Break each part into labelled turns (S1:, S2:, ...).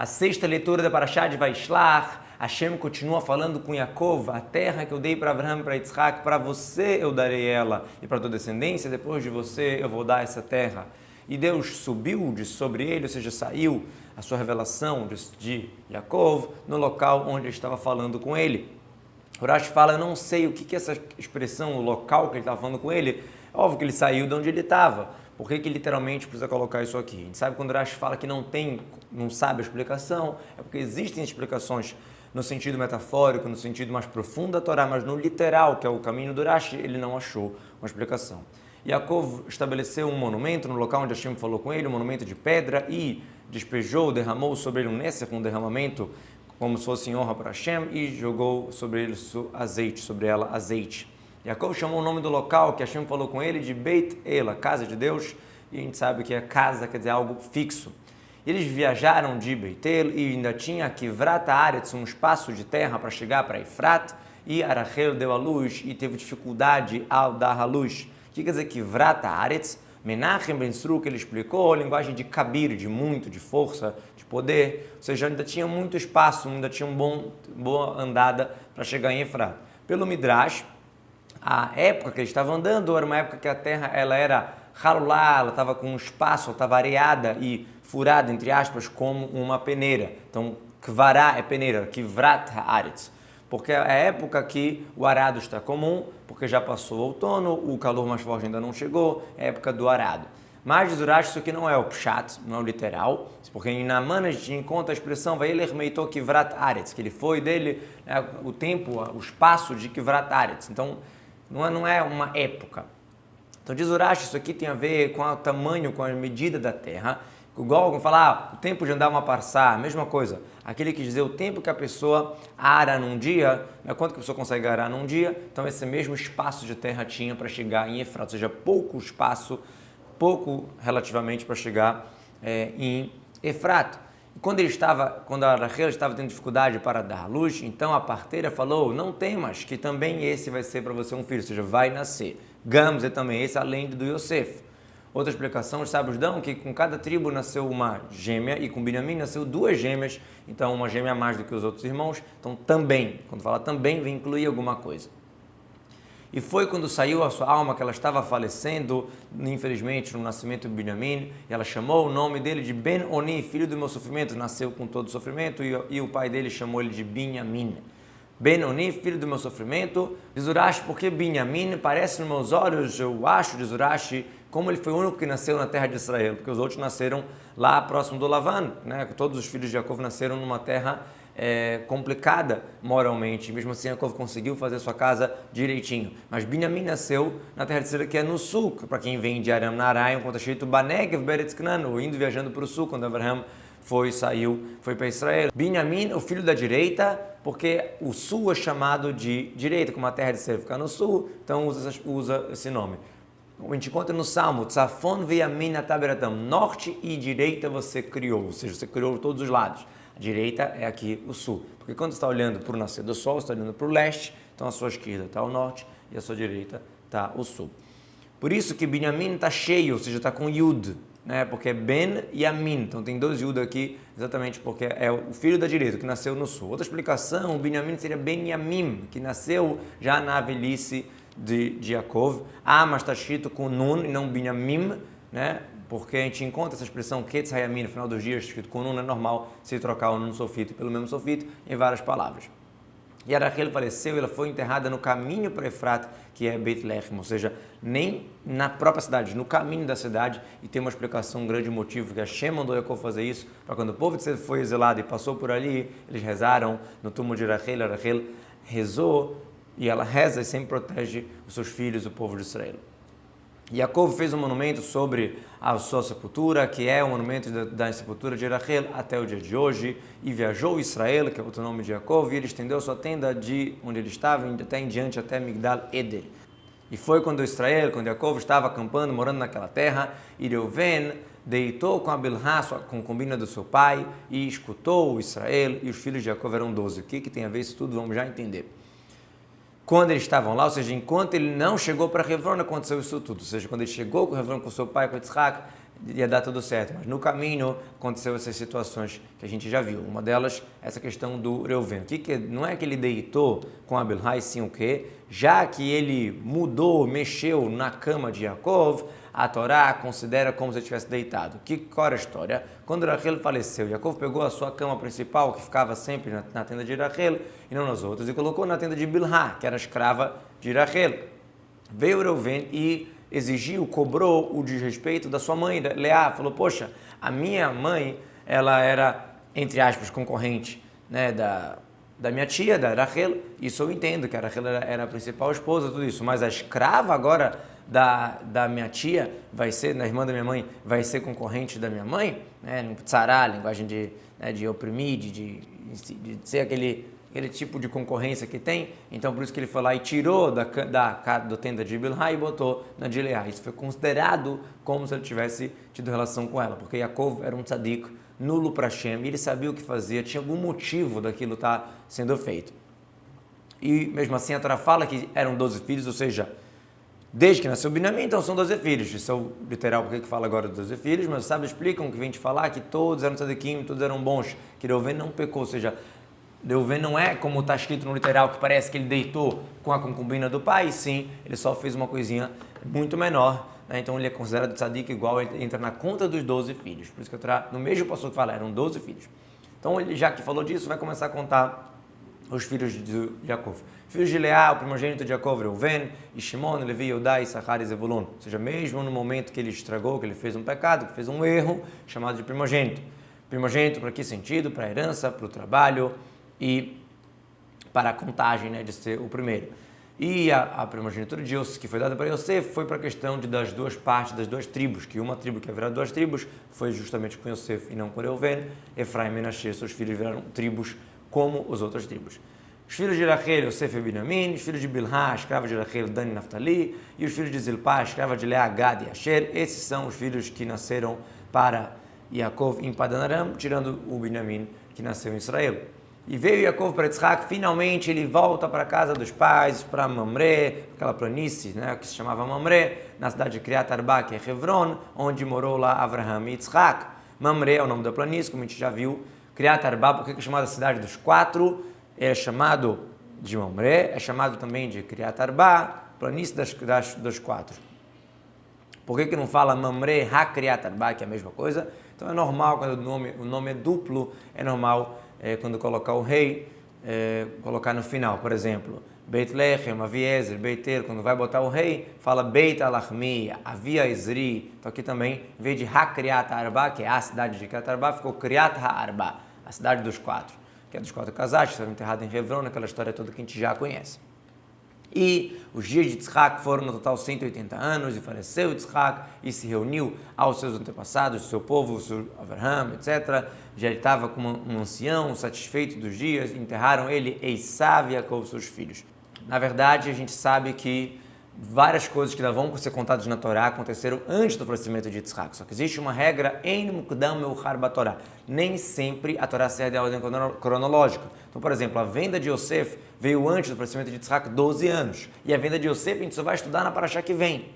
S1: A sexta leitura da Parashá de Vaishlach, Hashem continua falando com Yaakov: a terra que eu dei para Abraham e para Yitzhak, para você eu darei ela, e para tua descendência, depois de você eu vou dar essa terra. E Deus subiu de sobre ele, ou seja, saiu a sua revelação de Yaakov no local onde ele estava falando com ele. O Rashi fala: eu não sei o que é essa expressão, o local que ele estava falando com ele. Óbvio que ele saiu de onde ele estava. Por que literalmente precisa colocar isso aqui? A gente sabe quando o Rashi fala que não sabe a explicação, é porque existem explicações no sentido metafórico, no sentido mais profundo da Torá, mas no literal, que é o caminho do Rashi, ele não achou uma explicação. Yaakov estabeleceu um monumento no local onde Hashem falou com ele, um monumento de pedra, e derramou sobre ele um nécer, um derramamento como se fosse em honra para Hashem, e jogou sobre ele azeite. Yaakov chamou o nome do local que Hashem falou com ele de Beit El, a casa de Deus, e a gente sabe que a casa quer dizer algo fixo. Eles viajaram de Beit El e ainda tinha Kivrat Haaretz, um espaço de terra para chegar para Efrat, e Arachel deu a luz e teve dificuldade ao dar a luz. O que quer dizer Kivrat Haaretz? Menachem Ben Sruk, ele explicou a linguagem de kabir, de muito, de força, de poder, ou seja, ainda tinha muito espaço, ainda tinha boa andada para chegar em Efrat. Pelo Midrash, a época que ele estava andando era uma época que a terra ela era halulá, ela estava com um espaço, ela estava areada e furada, entre aspas, como uma peneira. Então, kvará é peneira, kivrat haaretz, porque é a época que o arado está comum, porque já passou o outono, o calor mais forte ainda não chegou, é a época do arado. Mas diz Urash, isso aqui não é o pshat, não é o literal, porque em Naman a gente encontra a expressão Vayeler meitou kivrat haaretz, que ele foi dele o tempo, o espaço de kivrat haaretz. Então, não é uma época. Então diz Urash, isso aqui tem a ver com o tamanho, com a medida da terra. Igual alguém fala, o tempo de andar uma parçá, a mesma coisa. Aquele que dizer o tempo que a pessoa ara num dia, quanto que a pessoa consegue arar num dia, então esse mesmo espaço de terra tinha para chegar em Efrat, ou seja, pouco espaço, pouco relativamente para chegar em Efrat. E quando a Rachel estava tendo dificuldade para dar luz, então a parteira falou: não temas, que também esse vai ser para você um filho, ou seja, vai nascer. Gamos é também esse, além do Yosef. Outra explicação, os sábios dão que com cada tribo nasceu uma gêmea e com Binyamin nasceu duas gêmeas, então uma gêmea a mais do que os outros irmãos, então também, quando fala também, vem incluir alguma coisa. E foi quando saiu a sua alma que ela estava falecendo, infelizmente, no nascimento de Binyamin, e ela chamou o nome dele de Ben-Oni, filho do meu sofrimento, nasceu com todo o sofrimento, e o pai dele chamou ele de Binyamin. Ben-Oni, filho do meu sofrimento, diz Urashi, porque Binyamin parece nos meus olhos, eu acho, diz Urashi, como ele foi o único que nasceu na terra de Israel, porque os outros nasceram lá próximo do Lavan, né? Todos os filhos de Jacob nasceram numa terra complicada moralmente, mesmo assim Jacob conseguiu fazer sua casa direitinho, mas Binyamin nasceu na terra de Israel, que é no sul, para quem vem de Aram Narayan, quando está escrito Banegev Beretz Canaan, ou indo viajando para o sul, quando Abraham foi para Israel. Binyamin, o filho da direita, porque o sul é chamado de direita, como a terra de Israel fica no sul, então usa esse nome. A gente encontra no Salmo, Tzafon ve'yamin ataberatam, norte e direita você criou, ou seja, você criou todos os lados. A direita é aqui o sul, porque quando você está olhando para o nascer do sol, você está olhando para o leste, então a sua esquerda está o norte e a sua direita está o sul. Por isso que Binyamin está cheio, ou seja, está com Yud, né? Porque é Ben e Yamin, então tem dois Yud aqui, exatamente porque é o filho da direita, que nasceu no sul. Outra explicação, o Binyamin seria Ben Yamim, que nasceu já na velhice de Yaakov. Mas está escrito com Nun e não Binyamin, né? Porque a gente encontra essa expressão Ketz Hayamin no final dos dias, escrito com Nun, é normal se trocar o Nun sofito pelo mesmo sofito em várias palavras. E a Rachel faleceu, ela foi enterrada no caminho para Efrat, que é Beit Lehem, ou seja, nem na própria cidade, no caminho da cidade, e tem uma explicação, um grande motivo, que Hashem mandou Yaakov fazer isso, para quando o povo de Israel foi exilado e passou por ali, eles rezaram no túmulo de Rachel, a Rachel rezou, e ela reza e sempre protege os seus filhos, o povo de Israel. Yaakov fez um monumento sobre a sua sepultura, que é o monumento da sepultura de Rachel até o dia de hoje, e viajou Israel, que é outro nome de Yaakov, e ele estendeu sua tenda de onde ele estava até em diante, até Migdal Eder. E foi quando Yaakov estava acampando, morando naquela terra, e Reuven deitou com a Bilhá, com a concubina do seu pai, e escutou Israel, e os filhos de Yaakov eram 12. O que tem a ver isso tudo? Vamos já entender. Quando eles estavam lá, ou seja, enquanto ele não chegou para Hebron, aconteceu isso tudo. Ou seja, quando ele chegou com Hebron, com seu pai, com Yitzhak, ia dar tudo certo. Mas no caminho aconteceu essas situações que a gente já viu. Uma delas, essa questão do Reuven. Não é que ele deitou com a Bilhá, sim o quê? Já que ele mudou, mexeu na cama de Yaakov, a Torá considera como se ele tivesse deitado. Qual era a história? Quando Rachel faleceu, Yaakov pegou a sua cama principal, que ficava sempre na tenda de Rachel e não nas outras, e colocou na tenda de Bilhá, que era a escrava de Rachel. Veio Reuven e exigiu, cobrou o desrespeito da sua mãe, Leá. Falou, poxa, a minha mãe, ela era, entre aspas, concorrente, né, da minha tia, da Rachel. Isso eu entendo, que a Rachel era a principal esposa, tudo isso. Mas a escrava agora da minha tia vai ser, da irmã da minha mãe, vai ser concorrente da minha mãe, né, no tzará, linguagem de oprimir, de ser aquele tipo de concorrência que tem. Então, por isso que ele foi lá e tirou do tenda de Bilhá e botou na de Leá. Isso foi considerado como se ele tivesse tido relação com ela, porque Yaakov era um tzadik nulo para Hashem, e ele sabia o que fazia, tinha algum motivo daquilo estar sendo feito. E mesmo assim a Torá fala que eram 12 filhos, ou seja, desde que nasceu Binamim, então são 12 filhos. Isso é o literal porque que fala agora dos 12 filhos, mas sabe, explicam que vem te falar que todos eram tzadikim, todos eram bons, que Reuven não pecou, ou seja, Reuven não é como está escrito no literal, que parece que ele deitou com a concubina do pai, sim, ele só fez uma coisinha muito menor, né? Então ele é considerado tzadik igual, ele entra na conta dos 12 filhos, por isso que no mesmo pastor que fala, eram 12 filhos. Então ele, já que falou disso, vai começar a contar os filhos de Yaakov. Filhos de Leá, o primogênito de Yaakov, Reuven, e Shimon, Levi, Yehudá, Issachar e Zebulun. Ou seja, mesmo no momento que ele estragou, que ele fez um pecado, que fez um erro, chamado de primogênito. Primogênito para que sentido? Para a herança, para o trabalho e para a contagem, né, de ser o primeiro. E a primogenitura de Yosef, que foi dada para Yosef, foi para a questão das duas partes, das duas tribos, que uma tribo que ia virar duas tribos foi justamente com Yosef e não com Reuven. Efraim e Menashe, seus filhos viraram tribos como as outras tribos. Os filhos de Rachel, Yosef e Binamim, os filhos de Bilhá, escrava de Rachel, Dan e Naftali, e os filhos de Zilpá, escrava de Leá, Gad e Asher. Esses são os filhos que nasceram para Yaakov em Padan Aram, tirando o Binamim, que nasceu em Israel. E veio Yaakov para Yitzhak, finalmente ele volta para a casa dos pais, para Mamré, aquela planície, né, que se chamava Mamré, na cidade de Criat Arba, que é Hebron, onde morou lá Avraham e Yitzhak. Mamré é o nome da planície, como a gente já viu. Criat Arba, porque é chamada cidade dos quatro, é chamado de Mamré, é chamado também de Criat Arba, planície dos quatro. Por que não fala Mamré ha-Criat Arba, que é a mesma coisa? Então é normal, quando o nome é duplo, é normal quando colocar o rei, colocar no final. Por exemplo, Beit Lechem, Aviezer, Beiter, quando vai botar o rei, fala Beit Alachmi, Avia Ezri. Então aqui também, em vez de ha-Criat Arba, que é a cidade de Criat Arba, ficou Criat ha-Arba, a cidade dos quatro, que é dos quatro casais, que estavam enterrados em Hebron, aquela história toda que a gente já conhece. E os dias de Yitzhak foram no total 180 anos, e faleceu Yitzhak e se reuniu aos seus antepassados, seu povo, seu Avraham, etc. Já estava como um ancião, satisfeito dos dias, enterraram ele, Esav e Yaakov, seus filhos. Na verdade, a gente sabe que várias coisas que vão ser contadas na Torá aconteceram antes do falecimento de Yitzhak. Só que existe uma regra em Mukdam Meuchar Batorá. Nem sempre a Torá segue a ordem cronológica. Então, por exemplo, a venda de Yosef veio antes do falecimento de Yitzhak 12 anos. E a venda de Yosef a gente só vai estudar na Parashá que vem.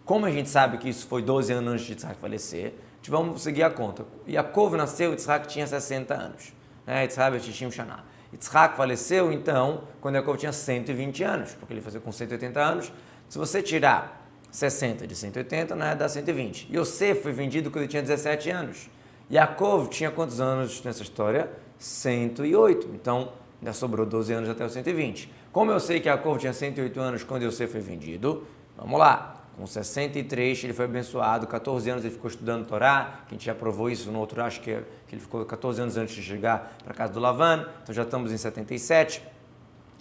S1: Como a gente sabe que isso foi 12 anos antes de Yitzhak falecer, vamos seguir a conta. Yaakov nasceu, Yitzhak tinha 60 anos. Yitzhak Shishim Shana. Yitzhak faleceu, então, quando Yaakov tinha 120 anos, porque ele faleceu com 180 anos. Se você tirar 60 de 180, dá 120. Yosef foi vendido quando ele tinha 17 anos. Yaakov tinha quantos anos nessa história? 108. Então, ainda sobrou 12 anos até os 120. Como eu sei que Yaakov tinha 108 anos quando Yosef foi vendido, vamos lá. Com 63 ele foi abençoado, 14 anos ele ficou estudando Torá, que a gente já provou isso no outro, acho que ele ficou 14 anos antes de chegar para a casa do Lavan, então já estamos em 77.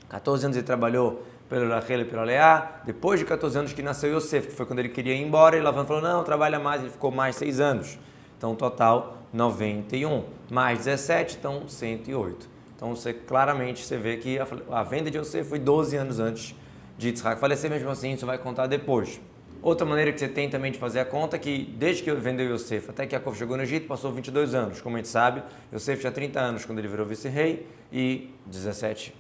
S1: 14 anos ele trabalhou pelo Rachel e pela Leá, depois de 14 anos que nasceu Yosef, que foi quando ele queria ir embora, e Lavan falou, não, trabalha mais, ele ficou mais 6 anos. Então, total, 91. Mais 17, então 108. Então, claramente, você vê que a venda de Yosef foi 12 anos antes de Yitzhak falecer, mesmo assim, isso vai contar depois. Outra maneira que você tem também de fazer a conta é que, desde que vendeu Yosef até que Yaakov chegou no Egito, passou 22 anos. Como a gente sabe, Yosef tinha 30 anos quando ele virou vice-rei, e 17,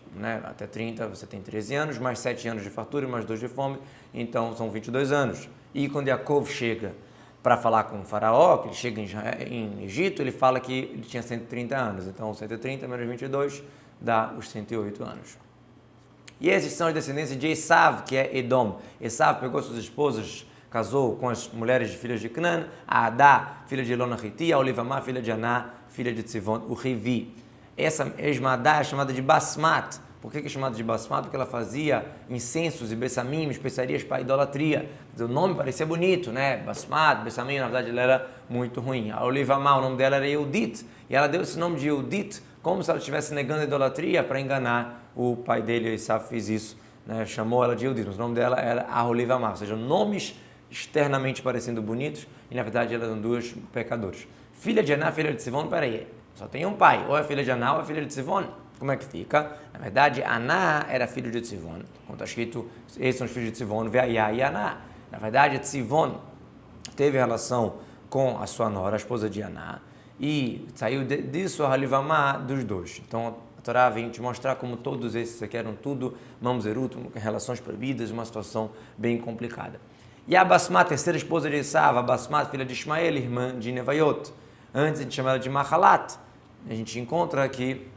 S1: até 30, você tem 13 anos, mais 7 anos de fartura e mais 2 de fome, então são 22 anos. E quando Yaakov chega para falar com o faraó, que ele chega em Egito, ele fala que ele tinha 130 anos. Então, 130 menos 22 dá os 108 anos. E esses são as descendências de Esav, que é Edom. Esav pegou suas esposas, casou com as mulheres de filhas de Canaã, a Adá, filha de Elona Hiti, a Olivamá, filha de Aná, filha de Tzivon, o Rivi. Essa mesma Adá é chamada de Basmat. Por que é chamada de Basmat? Porque ela fazia incensos e bessamim, especiarias para a idolatria. O nome parecia bonito, né? Basmat, bessamim, na verdade ela era muito ruim. A Olivamá, o nome dela era Eudit, e ela deu esse nome de Eudit como se ela estivesse negando a idolatria para enganar o pai dele. Esav fez isso, né? Chamou ela de Eudit, mas o nome dela era Aholivamá, ou seja, nomes externamente parecendo bonitos, e na verdade elas eram duas pecadores. Filha de Aná, filha de Tzivon, peraí, só tem um pai, ou é filha de Aná ou é filha de Tzivon. Como é que fica? Na verdade, Aná era filho de Tzivon. Como está escrito, esses são os filhos de Tzivon, Veaiá e Aná. Na verdade, Tzivon teve relação com a sua nora, a esposa de Aná, e saiu disso a Halivamá dos dois. Então, a Torá vem te mostrar como todos esses aqui eram tudo mamzerut, relações proibidas, uma situação bem complicada. E a Basmat, terceira esposa de Esav, a Basmat, filha de Ismael, irmã de Nevaiot. Antes a gente chama ela de Mahalat. A gente encontra aqui,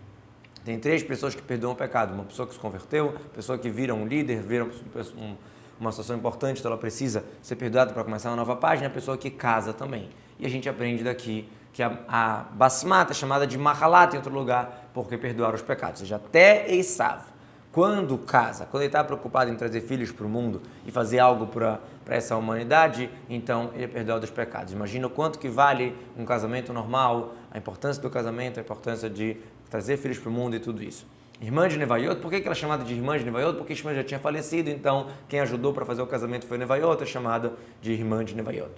S1: tem três pessoas que perdoam o pecado. Uma pessoa que se converteu, pessoa que vira um líder, vira uma situação importante, então ela precisa ser perdoada para começar uma nova página, a pessoa que casa também. E a gente aprende daqui que a Basmat é chamada de Mahalat em outro lugar, porque perdoaram os pecados. Ou seja, até Esav, quando casa, quando ele está preocupado em trazer filhos para o mundo e fazer algo para essa humanidade, então ele é perdoado dos pecados. Imagina o quanto que vale um casamento normal, a importância do casamento, a importância de trazer filhos para o mundo e tudo isso. Irmã de Nevaiot, por que ela é chamada de irmã de Nevaiot? Porque Ishmael já tinha falecido, então quem ajudou para fazer o casamento foi Nevaiot, é chamada de irmã de Nevaiot.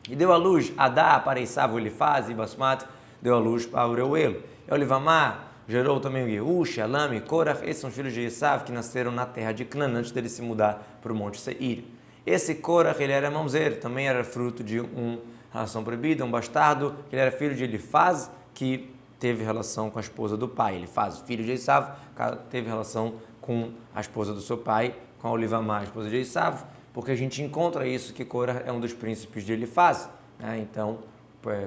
S1: E deu à luz Adá para Esav, Elifaz, e Basmat deu à luz para Reuel. E Olivamá gerou também o Yehush, Elam e Korach. Esses são os filhos de Esav que nasceram na terra de Canaã antes dele se mudar para o Monte Seir. Esse Korach, ele era mamzer, também era fruto de uma relação proibida, um bastardo, ele era filho de Elifaz, que teve relação com a esposa do pai. Elifaz, filho de Esav, teve relação com a esposa do seu pai, com a Olivamá, a esposa de Esav, porque a gente encontra isso, que Korah é um dos príncipes de Elifaz, né? Então,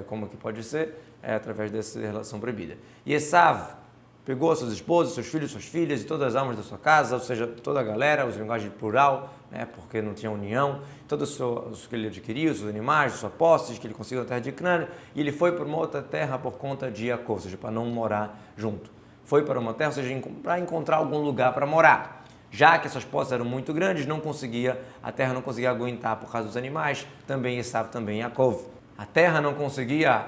S1: como que pode ser? É através dessa relação proibida. E Esav pegou suas esposas, seus filhos, suas filhas e todas as almas da sua casa, ou seja, toda a galera, usa linguagem plural, né? Porque não tinha união, todos os que ele adquiriu, seus animais, suas posses, que ele conseguiu na terra de Canaã, e ele foi para uma outra terra por conta de Jacó, ou seja, para não morar junto. Foi para uma terra, ou seja, para encontrar algum lugar para morar. Já que essas posses eram muito grandes, a terra não conseguia aguentar por causa dos animais, também Esav, também Yaakov. A terra não conseguia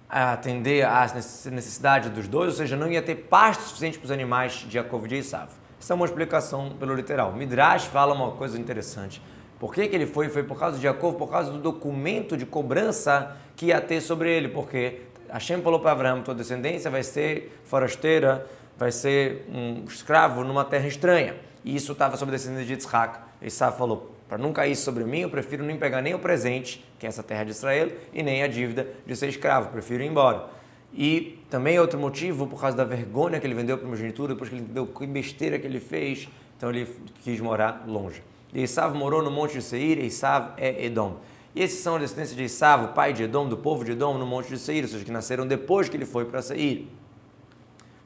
S1: atender às necessidades dos dois, ou seja, não ia ter pasto suficiente para os animais de Yaakov e de Esav. Essa é uma explicação pelo literal. Midrash fala uma coisa interessante. Por que ele foi? Foi por causa de Yaakov, por causa do documento de cobrança que ia ter sobre ele, porque Hashem falou para Abraão, tua descendência vai ser forasteira, vai ser um escravo numa terra estranha. E isso estava sobre a descendência de Yitzhak. Esav falou, para não cair sobre mim, eu prefiro nem pegar nem o presente, que é essa terra de Israel, e nem a dívida de ser escravo, prefiro ir embora. E também outro motivo, por causa da vergonha que ele vendeu para a primogenitura, depois que ele entendeu que besteira que ele fez, então ele quis morar longe. E Esav morou no monte de Seir, Esav é Edom. E esses são a descendência de Esav, o pai de Edom, do povo de Edom, no monte de Seir, ou seja, que nasceram depois que ele foi para Seir.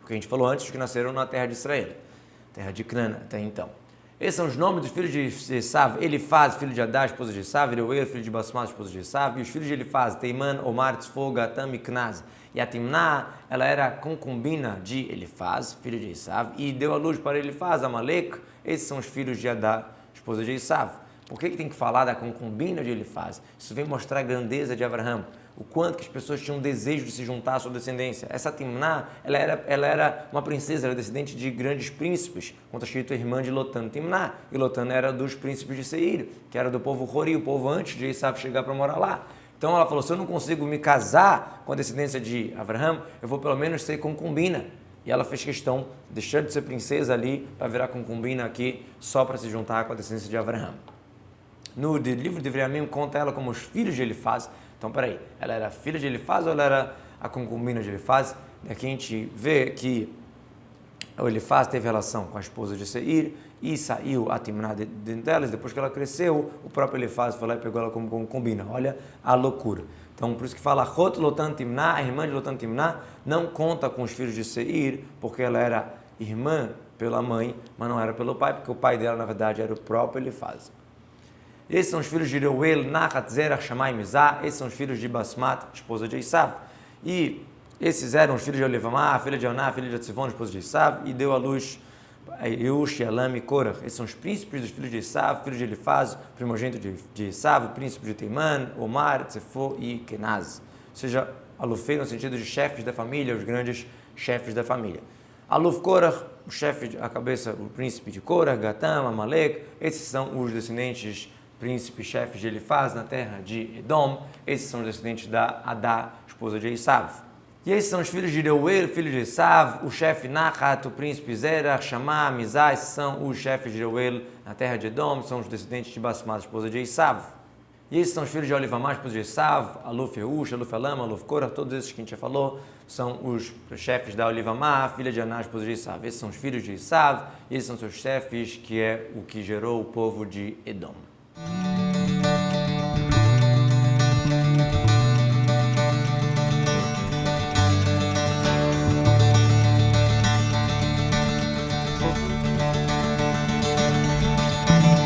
S1: Porque a gente falou antes que nasceram na terra de Israel, terra de Canaã até então. Esses são os nomes dos filhos de Esav: Elifaz, filho de Adá, esposa de Esav; Reuel, filho de Basmat, esposa de Esav; e os filhos de Elifaz: Teiman, Omar, Tzfo, Gatam e Knaz. E a Timná, ela era concubina de Elifaz, filho de Esav, e deu à luz para Elifaz, Amalek. Esses são os filhos de Adá, esposa de Esav. Por que tem que falar da concubina de Elifaz? Isso vem mostrar a grandeza de Abraão, o quanto que as pessoas tinham desejo de se juntar à sua descendência. Essa Timná, ela era uma princesa, era descendente de grandes príncipes, como está escrito, irmã de Lotan, Timná. E Lotan era dos príncipes de Seir, que era do povo Hori, o povo antes de Esav chegar para morar lá. Então ela falou, se eu não consigo me casar com a descendência de Abraão, eu vou pelo menos ser concubina. E ela fez questão, deixando de ser princesa ali, para virar concubina aqui, só para se juntar com a descendência de Abraão. No livro de Devarim conta ela como os filhos de Elifaz. Então, peraí, ela era filha de Elifaz ou ela era a concubina de Elifaz? Aqui a gente vê que o Elifaz teve relação com a esposa de Seir e saiu a Timná dentro delas. Depois que ela cresceu, o próprio Elifaz foi lá e pegou ela como concubina. Olha a loucura. Então, por isso que fala, Hot Lotan Timná, a irmã de Lotan Timná, não conta com os filhos de Seir, porque ela era irmã pela mãe, mas não era pelo pai, porque o pai dela, na verdade, era o próprio Elifaz. Esses são os filhos de Reuel, Nachat, Zerach, Shammai e Mizá. Esses são os filhos de Basmat, esposa de Esav. E esses eram os filhos de Olivamá, filha de Aná, filha de Atzivon, esposa de Esav, e deu à luz Eush, Elam e Korach. Esses são os príncipes dos filhos de Esav, filhos de Elifaz, primogênito de Esav, o príncipe de Teimã, Omar, Tsefo e Kenaz. Ou seja, Alufei no sentido de chefes da família, os grandes chefes da família. Aluf Korach, o chefe, a cabeça, o príncipe de Korach, Gatam, Amalek. Esses são os descendentes, príncipes, chefes de Elifaz na terra de Edom. Esses são os descendentes da Adá, esposa de Esav. E esses são os filhos de Reuel, filho de Esav, o chefe Nachat, o príncipe Zerach, Shammá, Mizá. Esses são os chefes de Reuel na terra de Edom, são os descendentes de Basmat, esposa de Esav. E esses são os filhos de Olivamá, esposa de Esav, Aluf Eush, Aluf Elam, Aluf Korach. Todos esses que a gente já falou são os chefes da Olivamá, filha de Aná, esposa de Esav. Esses são os filhos de Esav, e esses são seus chefes, que é o que gerou o povo de Edom.